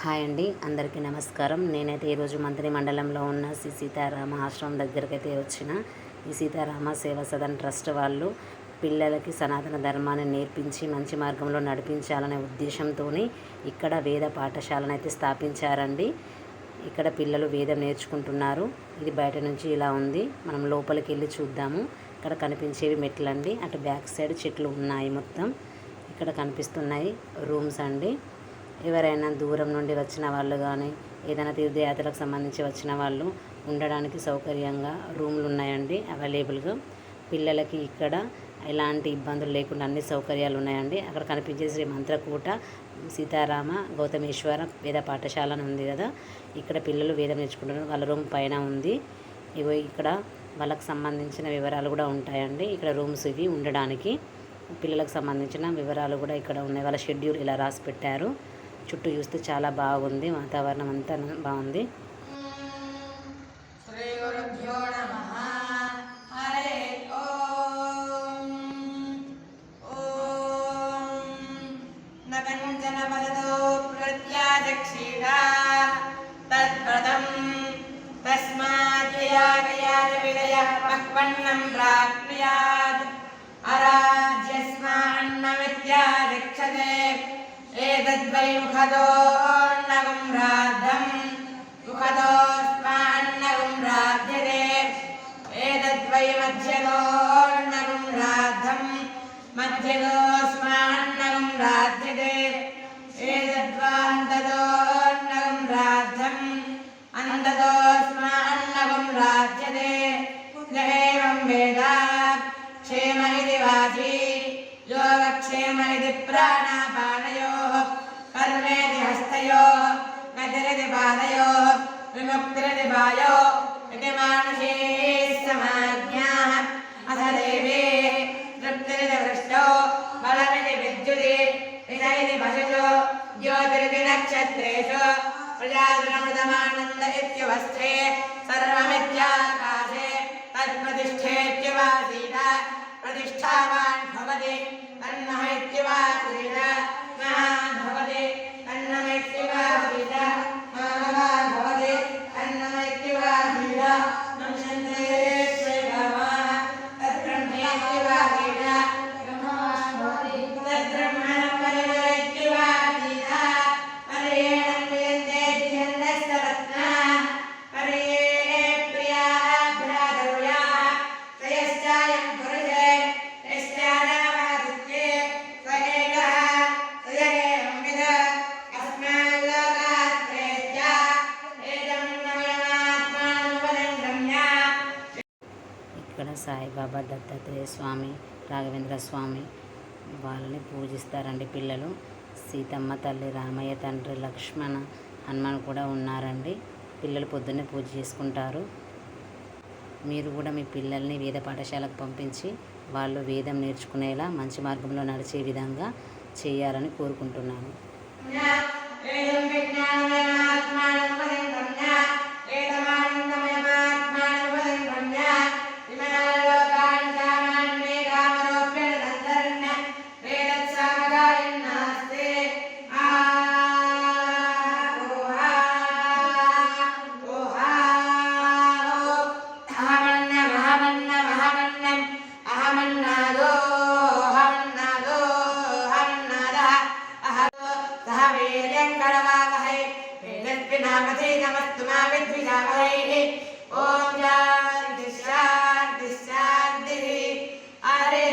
Hi అండి, అందరికీ నమస్కారం. నేనైతే ఈరోజు మంత్రి మండలంలో ఉన్న శ్రీ సీతారామ ఆశ్రమం దగ్గరకైతే వచ్చిన. ఈ సీతారామ సేవా సదన్ ట్రస్ట్ వాళ్ళు పిల్లలకి సనాతన ధర్మాన్ని నేర్పించి మంచి మార్గంలో నడిపించాలనే ఉద్దేశంతో ఇక్కడ వేద పాఠశాలను అయితే స్థాపించారండి. ఇక్కడ పిల్లలు వేదం నేర్చుకుంటున్నారు. ఇది బయట నుంచి ఇలా ఉంది. మనం లోపలికి వెళ్ళి చూద్దాము. ఇక్కడ కనిపించేవి మెట్లండి. అటు బ్యాక్ సైడ్ చెట్లు ఉన్నాయి. మొత్తం ఇక్కడ కనిపిస్తున్నాయి రూమ్స్ అండి. ఎవరైనా దూరం నుండి వచ్చిన వాళ్ళు కానీ ఏదైనా తీర్థయాత్రకు సంబంధించి వచ్చిన వాళ్ళు ఉండడానికి సౌకర్యంగా రూమ్లు ఉన్నాయండి అవైలబుల్గా. పిల్లలకి ఇక్కడ ఎలాంటి ఇబ్బందులు లేకుండా అన్ని సౌకర్యాలు ఉన్నాయండి. అక్కడ కనిపించే శ్రీ మంత్రకూట సీతారామ గౌతమేశ్వర వేద పాఠశాల అని ఉంది కదా, ఇక్కడ పిల్లలు వేదం నేర్చుకుంటున్నారు. వాళ్ళ రూమ్ పైన ఉంది. ఇగో ఇక్కడ వాళ్ళకి సంబంధించిన వివరాలు కూడా ఉంటాయండి. ఇక్కడ రూమ్స్ ఇవి ఉండడానికి పిల్లలకు సంబంధించిన వివరాలు కూడా ఇక్కడ ఉన్నాయి. వాళ్ళ షెడ్యూల్ ఇలా రాసి పెట్టారు. చుట్టూ చూస్తే చాలా బాగుంది, వాతావరణం అంతా బాగుంది. एतद्वै मुखदोन्नगं राद्धं मुखदोस्मान्नगं राध्यते एतद्वै मध्यदोन्नगं राद्धं मध्यदोस्मान्नगं राध्यते एतद्वान्तदोन्नगं राद्धं अन्तदोस्मान्नगं राध्यते न एवं वेद क्षेम इति वाची योगक्षेम इति प्राणापानयोः कर्मेति हस्तयोः गतिरिति पादयोः विमुक्तिरिति वायोः इति मानसे समाज्ञाः अथ देवे तृप्तिरिति वृष्टौ बलमिति विद्युति इति पशुषु ज्योतिरिति नक्षत्रेषु प्रजातुरमृतमानन्द इत्युपस्थे सर्वमित्याकाशे तत्प्रतिष्ठेत्युपासीत प्रतिष्ठावान् भवति तन्नः इत्युपासीत महान् भवति तन्नः इत्युपासीत महान् भवति तन्नः इत्युपासीत नमस्ते श्रीरामः तद्ब्रह्मेत्युपासीत ब्रह्मान् भवति तद्ब्रह्मणं परिवेत्युपासीत परियेणं वेदेभ्यन्दस्तरत्नः परिये प्रियाः भ्रातरुयाः त्रयश्चायं पुरुषे यश्चानामादित्ये स एकः स एवं विद अस्माल्लोकात् प्रेत्य एतं नमयमात्मानुपदं ఇక్కడ సాయిబాబా, దత్తాత్రేయ స్వామి, రాఘవేంద్ర స్వామి వాళ్ళని పూజిస్తారండి పిల్లలు. సీతమ్మ తల్లి, రామయ్య తండ్రి, లక్ష్మణ, హనుమాన్ కూడా ఉన్నారండి. పిల్లలు పొద్దున్నే పూజ చేసుకుంటారు. మీరు కూడా మీ పిల్లల్ని వేద పాఠశాలకు పంపించి వాళ్ళు వేదం నేర్చుకునేలా మంచి మార్గంలో నడిచే విధంగా చేయాలని కోరుకుంటున్నాను. ओम शांति शांति शांति हरे